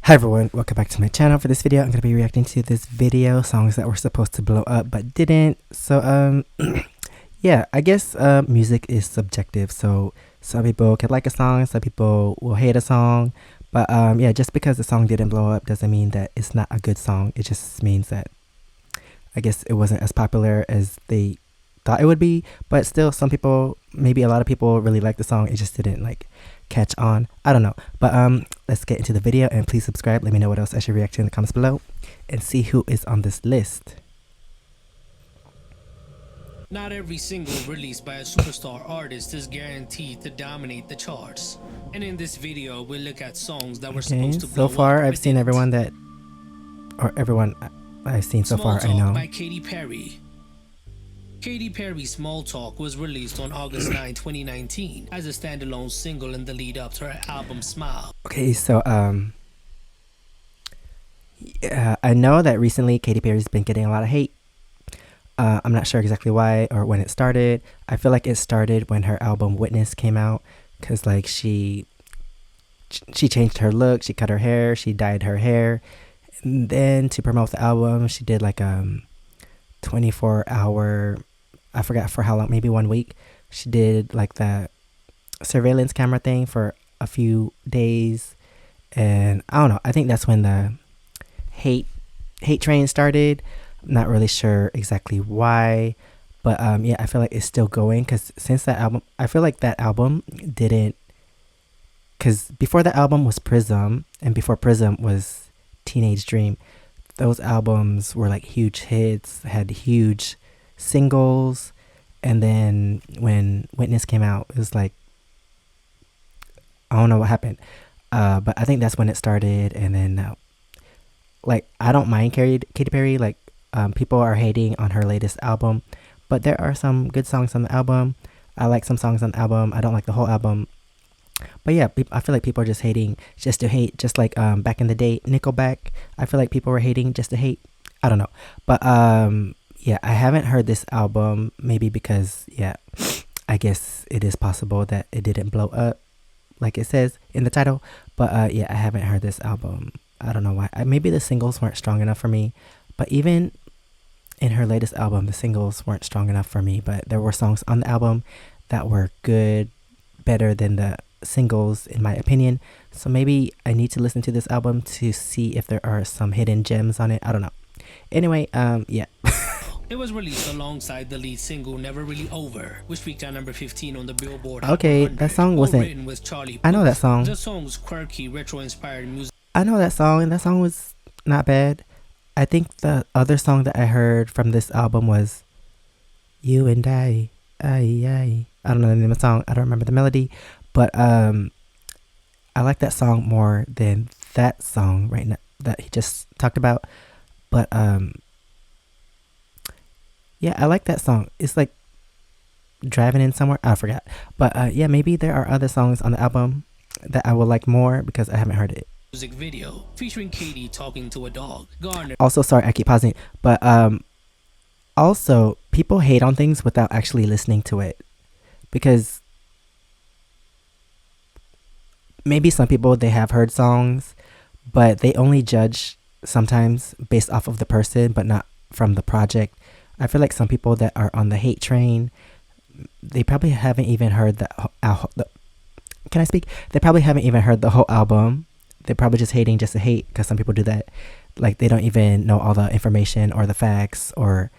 Hi everyone, welcome back to my channel. For this video, I'm going to be reacting to this video, songs that were supposed to blow up but didn't. So, yeah, I guess music is subjective. So some people can like a song, some people will hate a song. But yeah, just because the song didn't blow up doesn't mean that it's not a good song. It just means that I guess it wasn't as popular as they thought it would be. But still, some people, maybe a lot of people really like the song. It just didn't like catch on. I don't know. But let's get into the video, and please subscribe. Let me know what else I should react to in the comments below and see who is on this list. Not every single released by a superstar artist is guaranteed to dominate the charts. And in this video, we'll look at songs that were supposed to blow so far up I've seen everyone that, or everyone I've seen so far I know. By Katy Perry. Katy Perry's Small Talk was released on August 9, 2019 as a standalone single in the lead up to her album Smile. Okay, so yeah, I know that recently Katy Perry's been getting a lot of hate. I'm not sure exactly why or when it started. I feel like it started when her album Witness came out, because like she changed her look, she cut her hair, she dyed her hair, and then to promote the album she did like 24-hour, I forgot for how long, maybe 1 week, she did like that surveillance camera thing for a few days. And I don't know, I think that's when the hate train started. I'm not really sure exactly why, but yeah, I feel like it's still going, because since that album, I feel like that album didn't, because before that album was Prism, and before Prism was Teenage Dream. Those albums were like huge hits, had huge singles, and then when Witness came out, it was like, I don't know what happened, but I think that's when it started. And then like, I don't mind Katy Perry, like people are hating on her latest album, but there are some good songs on the album. I like some songs on the album. I don't like the whole album. But yeah, I feel like people are just hating just to hate, just like back in the day, Nickelback. I feel like people were hating just to hate. I don't know. But yeah, I haven't heard this album, maybe because, yeah, I guess it is possible that it didn't blow up like it says in the title. But yeah, I haven't heard this album. I don't know why. Maybe the singles weren't strong enough for me. But even in her latest album, the singles weren't strong enough for me. But there were songs on the album that were good, better than the singles in my opinion. So maybe I need to listen to this album to see if there are some hidden gems on it. I don't know. Anyway, yeah. It was released alongside the lead single Never Really Over, which peaked at number 15 on the Billboard Hot Okay, 100. that song wasn't, With Charlie I know that song. The song's quirky, retro-inspired music. I know that song, and that song was not bad. I think the other song that I heard from this album was You and I don't know the name of the song. I don't remember the melody. But I like that song more than that song right now that he just talked about. But yeah, I like that song. It's like driving in somewhere. I forgot. But yeah, maybe there are other songs on the album that I would like more because I haven't heard it. Music video featuring Katy talking to a dog. Garner. Also, sorry, I keep pausing. But also, people hate on things without actually listening to it, because maybe some people, they have heard songs, but they only judge sometimes based off of the person, but not from the project. I feel like some people that are on the hate train, they probably haven't even heard can I speak? They probably haven't even heard the whole album. They're probably just hating just to hate, because some people do that. Like, they don't even know all the information or the facts, or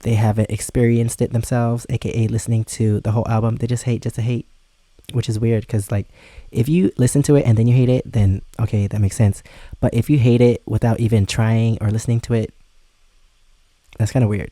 they haven't experienced it themselves, aka listening to the whole album. They just hate just to hate, which is weird, because like, if you listen to it and then you hate it, then okay, that makes sense. But if you hate it without even trying or listening to it, that's kind of weird.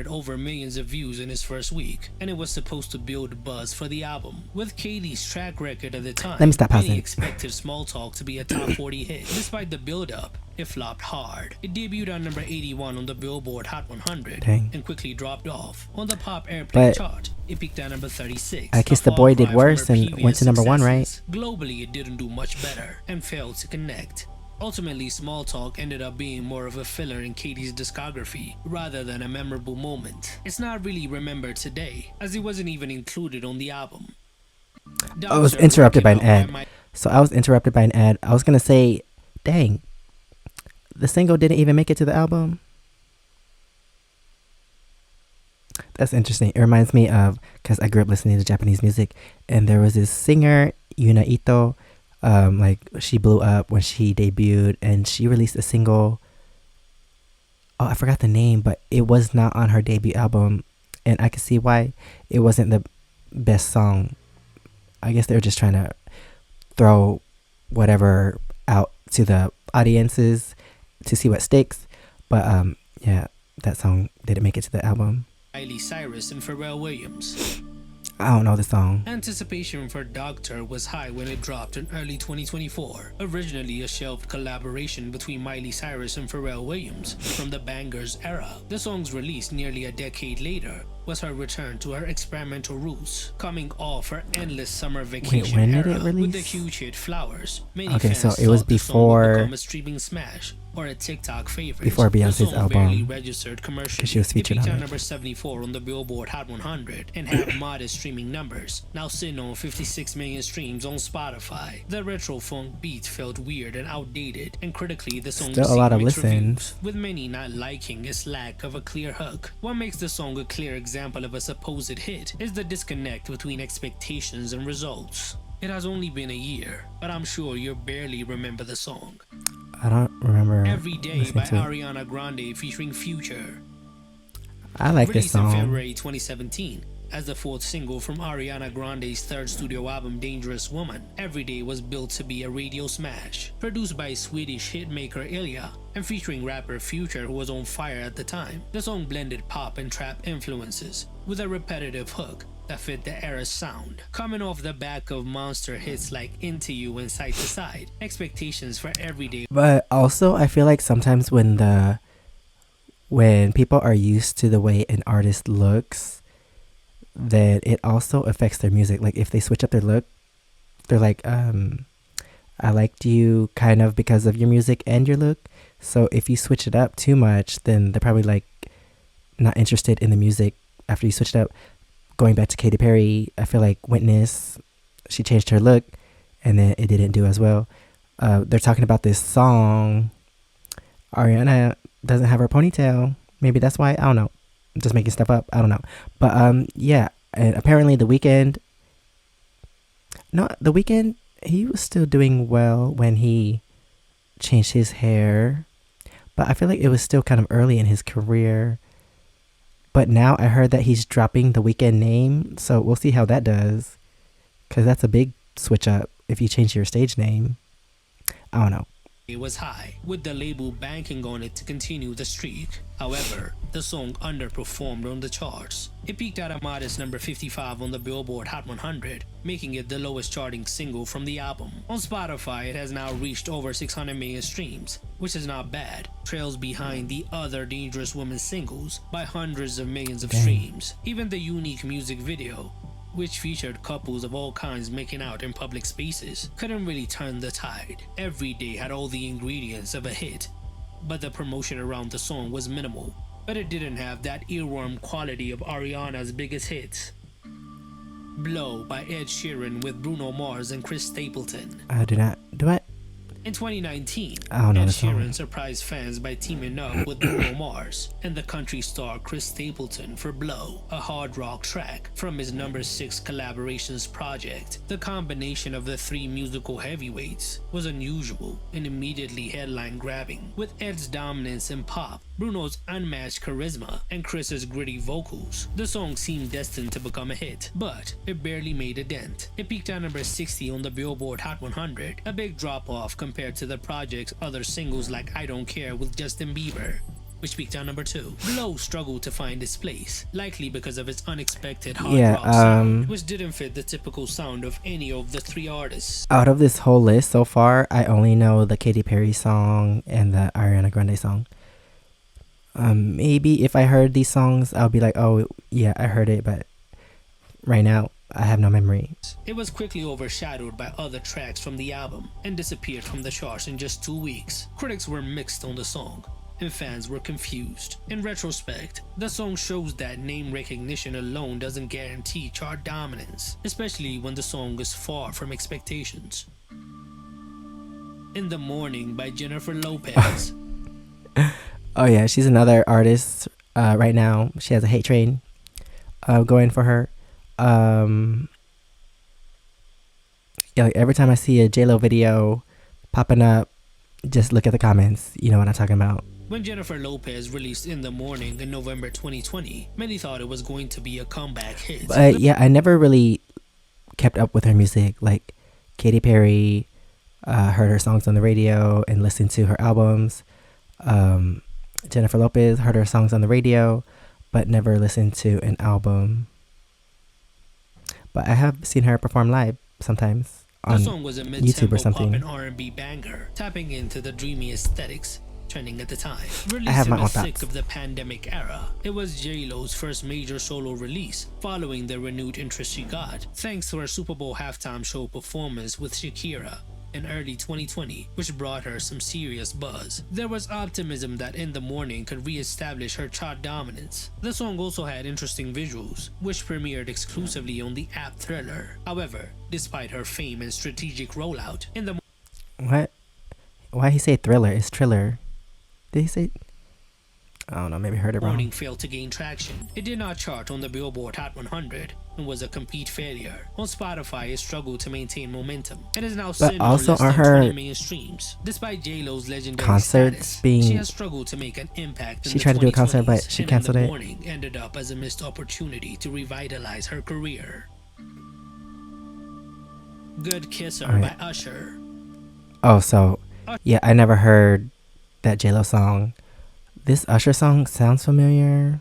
Over millions of views in its first week, and it was supposed to build buzz for the album. With Katy's track record at the time, let me stop pausing. Many expected Small Talk to be a top 40 hit. Despite the build-up, it flopped hard. It debuted on number 81 on the Billboard Hot 100. Dang. And quickly dropped off on the pop airplay chart. It peaked at number 36. I Kiss the Boy did worse and went to number 1, right? Globally, it didn't do much better and failed to connect. Ultimately, Small Talk ended up being more of a filler in Katy's discography rather than a memorable moment. It's not really remembered today, as it wasn't even included on the album. I was interrupted by an ad. So I was interrupted by an ad. I was going to say, Dang, the single didn't even make it to the album. That's interesting. It reminds me of, because I grew up listening to Japanese music, and there was this singer, Yuna Ito. Like, she blew up when she debuted, and she released a single. Oh, I forgot the name, but it was not on her debut album, and I could see why it wasn't the best song. I guess they were just trying to throw whatever out to the audiences to see what sticks. But yeah, that song didn't make it to the album. Miley Cyrus and Pharrell Williams. I don't know the song. Anticipation for Doctor was high when it dropped in early 2024. Originally a shelved collaboration between Miley Cyrus and Pharrell Williams from the Bangers era, the song's release nearly a decade later was her return to her experimental roots, coming off her endless summer vacation when did era it release? with the huge hit Flowers. Many Okay, fans so it was thought the song would before- become a streaming smash or a TikTok favorite. Before Beyonce's the song album, barely registered commercially. 'cause she was featured it peaked on at it. number 74 on the Billboard Hot 100 and had modest streaming numbers, now sitting on 56 million streams on Spotify. The retro funk beat felt weird and outdated, and critically the song Still a lot of received mixed listens. reviews, with many not liking its lack of a clear hook. What makes the song a clear example of a supposed hit is the disconnect between expectations and results. It has only been a year, but I'm sure you barely remember the song. I don't remember. Every Day listening by to it. Ariana Grande featuring Future. I like this Released in song. February 2017 as the fourth single from Ariana Grande's third studio album Dangerous Woman, Every Day was built to be a radio smash. Produced by Swedish hitmaker Ilya and featuring rapper Future, who was on fire at the time, the song blended pop and trap influences with a repetitive hook that fit the era's sound. Coming off the back of monster hits like Into You and Side to Side, expectations for Every Day. But also, I feel like sometimes when people are used to the way an artist looks, then it also affects their music. Like, if they switch up their look, they're like, I liked you kind of because of your music and your look. So if you switch it up too much, then they're probably like not interested in the music after you switch it up. Going back to Katy Perry, I feel like Witness, she changed her look and then it didn't do as well. They're talking about this song. Ariana doesn't have her ponytail. Maybe that's why. I don't know. I'm just making stuff up. I don't know. But yeah. And apparently The Weeknd, he was still doing well when he changed his hair. But I feel like it was still kind of early in his career. But now I heard that he's dropping The Weeknd name. So we'll see how that does. Because that's a big switch up if you change your stage name. I don't know. It was high, with the label banking on it to continue the streak. However, the song underperformed on the charts. It peaked at a modest number 55 on the Billboard Hot 100, making it the lowest charting single from the album. On Spotify, it has now reached over 600 million streams, which is not bad. Trails behind the other Dangerous Woman singles by hundreds of millions of streams. Even the unique music video, which featured couples of all kinds making out in public spaces, couldn't really turn the tide. Every Day had all the ingredients of a hit, but the promotion around the song was minimal. But it didn't have that earworm quality of Ariana's biggest hits. Blow by Ed Sheeran with Bruno Mars and Chris Stapleton. Do I? In 2019, I don't know Ed the song. Sheeran surprised fans by teaming up with Bruno Mars and the country star Chris Stapleton for Blow, a hard rock track from his number 6 collaborations project. The combination of the three musical heavyweights was unusual and immediately headline grabbing. With Ed's dominance in pop, Bruno's unmatched charisma, and Chris's gritty vocals, the song seemed destined to become a hit, but it barely made a dent. It peaked at number 60 on the Billboard Hot 100, a big drop-off compared to the project's other singles like I Don't Care with Justin Bieber, which peaked at number 2. Blow struggled to find its place, likely because of its unexpected hard rock sound, which didn't fit the typical sound of any of the three artists. Out of this whole list so far, I only know the Katy Perry song and the Ariana Grande song. Maybe if I heard these songs, I'll be like, oh yeah, I heard it, but right now I have no memory. It was quickly overshadowed by other tracks from the album and disappeared from the charts in just 2 weeks. Critics were mixed on the song, and fans were confused. In retrospect, the song shows that name recognition alone doesn't guarantee chart dominance, especially when the song is far from expectations. In the Morning by Jennifer Lopez. Oh yeah, she's another artist right now. She has a hate train going for her. Yeah, like every time I see a J-Lo video popping up, just look at the comments. You know what I'm talking about. When Jennifer Lopez released In the Morning in November 2020, many thought it was going to be a comeback hit. But yeah, I never really kept up with her music. Like Katy Perry, heard her songs on the radio and listened to her albums. Jennifer Lopez, heard her songs on the radio, but never listened to an album. But I have seen her perform live sometimes on the song was a YouTube or something. Pop and R&B banger, tapping into the dreamy aesthetics trending at the time. Released I have my in own the thick thoughts. of the pandemic era, it was J-Lo's first major solo release following the renewed interest she got thanks to her Super Bowl halftime show performance with Shakira in early 2020, which brought her some serious buzz. There was optimism that In the Morning could re-establish her chart dominance. The song also had interesting visuals, which premiered exclusively on the app Thriller. However, despite her fame and strategic rollout, In the What? Why he say Thriller? It's Triller. Did he say? I don't know. Maybe I heard it Morning wrong. failed to gain traction. It did not chart on the Billboard Hot 100 and was a complete failure. On Spotify, it struggled to maintain momentum and is now sitting on also less are than her 20 million streams. Despite J-Lo's legendary concerts status, being- she has struggled to make an impact in She the tried to do a concert, but 2020s, she and canceled In the it. Morning ended up as a missed opportunity to revitalize her career. Good Kisser Alright. by Usher. Oh, so yeah, I never heard that J-Lo song. This Usher song sounds familiar.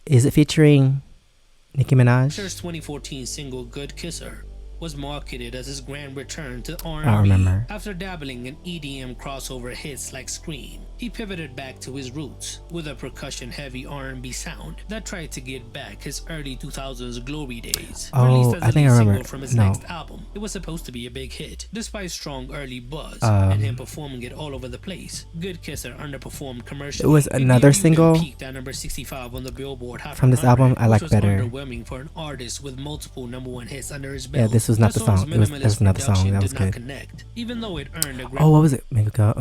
Is it featuring Nicki Minaj? Usher's 2014 single Good Kisser was marketed as his grand return to R&B. I remember. After dabbling in EDM crossover hits like Scream, he pivoted back to his roots with a percussion-heavy R&B sound that tried to get back his early 2000s glory days. Oh, Released as I a think lead I single remember. from his No. next album, it was supposed to be a big hit, despite strong early buzz and him performing it all over the place. Good Kisser underperformed commercially. It was another It even single peaked at number 65 on the Billboard Hot from this 100, album I like which was better. underwhelming for an artist with multiple #1 hits under his belt. Yeah, this was not the song's song. It was minimalist another song production that was did not good. connect, even though it earned a Oh, what was it? Make it go.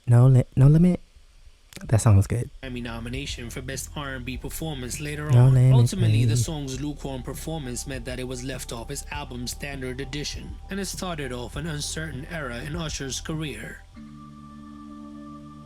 No limit. That song was good. Grammy nomination for Best R&B Performance later No on. limit, Ultimately, the baby. song's lukewarm performance meant that it was left off his album's standard edition, and it started off an uncertain era in Usher's career.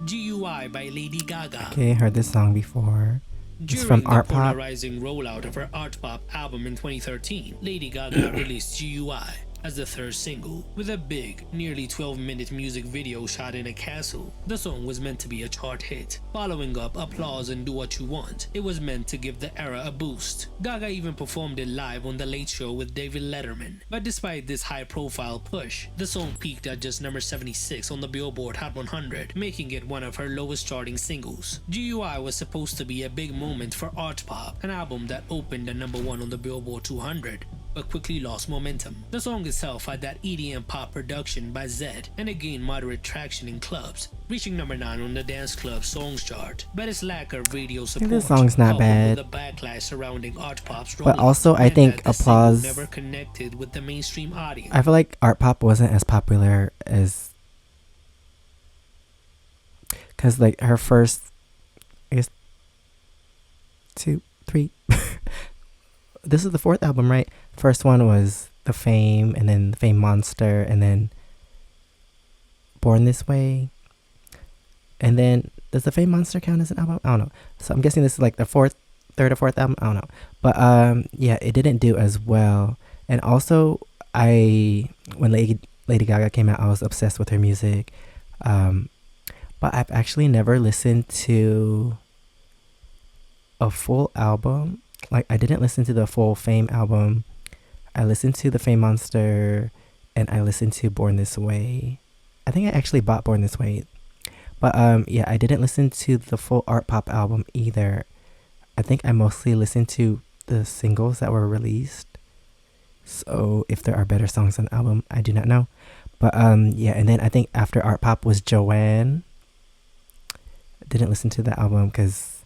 GUI by Lady Gaga. Okay, heard this song before. It's During from the Art Pop. polarizing rollout of her Art Pop album in 2013, Lady Gaga released GUI as the third single, with a big, nearly 12-minute music video shot in a castle. The song was meant to be a chart hit. Following up Applause and Do What You Want, it was meant to give the era a boost. Gaga even performed it live on The Late Show with David Letterman. But despite this high-profile push, the song peaked at just number 76 on the Billboard Hot 100, making it one of her lowest charting singles. GUI was supposed to be a big moment for Art Pop, an album that opened at #1 on the Billboard 200, but quickly lost momentum. The song itself had that EDM pop production by Zedd, and it gained moderate traction in clubs, reaching #9 on the Dance Club Songs chart. But its lack of radio support, this song's not coupled bad. with the backlash surrounding Art Pop's But rollout, also, I meant think that the single Applause- never connected with the mainstream audience. I feel like Art Pop wasn't as popular as, because like her first, I guess, 2, 3. This is the 4th album, right? First one was The Fame, and then The Fame Monster, and then Born This Way. And then, does The Fame Monster count as an album? I don't know. So I'm guessing this is like the 3rd or 4th album. I don't know. But yeah, it didn't do as well. And also, when Lady Gaga came out, I was obsessed with her music. But I've actually never listened to a full album. Like, I didn't listen to the full Fame album. I listened to The Fame Monster, and I listened to Born This Way. I think I actually bought Born This Way. But yeah, I didn't listen to the full Art Pop album either. I think I mostly listened to the singles that were released. So if there are better songs on the album, I do not know. But yeah, and then I think after Art Pop was Joanne. I didn't listen to the album because,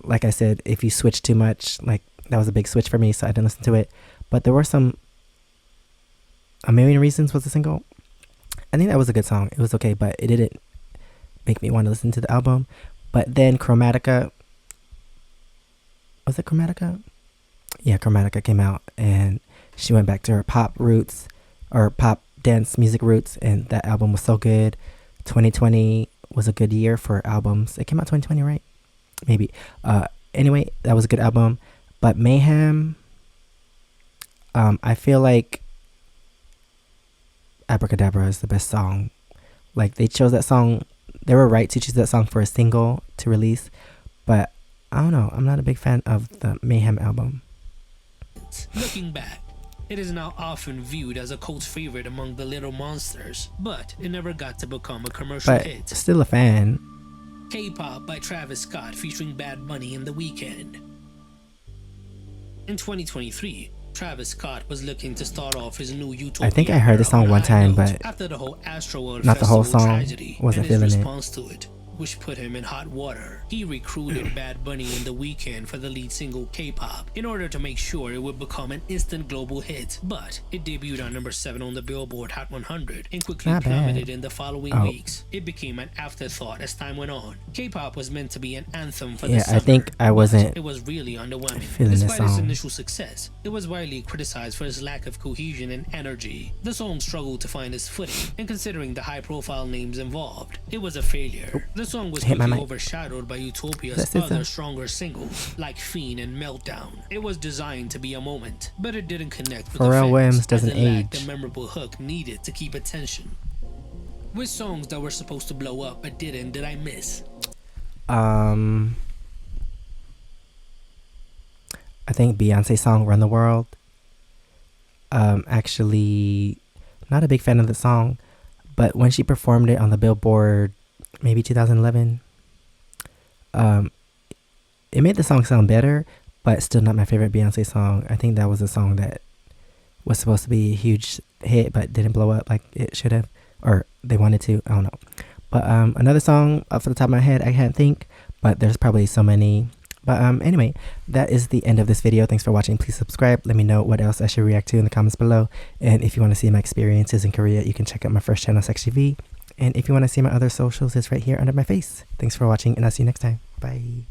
like I said, if you switch too much, like that was a big switch for me, so I didn't listen to it. But there were some A Million Reasons was the single. I think that was a good song. It was okay, but it didn't make me want to listen to the album. But then Chromatica, was it Chromatica? Yeah, Chromatica came out, and she went back to her pop roots, or pop dance music roots, and that album was so good. 2020 was a good year for albums. It came out 2020, right? Maybe. Anyway, that was a good album. But Mayhem, I feel like Abracadabra is the best song. Like, they chose that song, they were right to choose that song for a single to release, but I don't know, I'm not a big fan of the Mayhem album. Looking back, it is now often viewed as a cult favorite among the Little Monsters, but it never got to become a commercial But hit. still a fan. K-pop by Travis Scott featuring Bad Bunny and The Weeknd. In 2023, Travis Scott was looking to start off his new Utopia. I think I heard the song one time, but after the whole Astroworld not the whole Festival song. tragedy Wasn't and his feeling it. response to it, which put him in hot water. He recruited Bad Bunny and The Weeknd for the lead single K-pop in order to make sure it would become an instant global hit. But it debuted on number 7 on the Billboard Hot 100 and quickly Not bad. plummeted in the following weeks. It became an afterthought as time went on. K-pop was meant to be an anthem for the Yeah, summer, I think I but wasn't it was really underwhelming. feeling this Despite its song. initial success, it was widely criticized for its lack of cohesion and energy. The song struggled to find its footing, and considering the high-profile names involved, it was a failure. The song was Hit my quickly mic. overshadowed by Utopia's That's it, other son. stronger singles, like Fiend and Meltdown. It was designed to be a moment, but it didn't connect with the Pharrell fans, Williams as doesn't it lacked age. the memorable hook needed to keep attention. Which songs that were supposed to blow up but didn't did I miss? I think Beyonce's song "Run the World." Actually, not a big fan of the song, but when she performed it on the Billboard, maybe 2011, it made the song sound better, but still not my favorite Beyonce song. I think that was a song that was supposed to be a huge hit, but didn't blow up like it should have, or they wanted to. I don't know. But another song off the top of my head, I can't think, but there's probably so many. But anyway, that is the end of this video. Thanks for watching. Please subscribe. Let me know what else I should react to in the comments below. And if you want to see my experiences in Korea, you can check out my first channel, SEKSHI. And if you want to see my other socials, it's right here under my face. Thanks for watching, and I'll see you next time. Bye.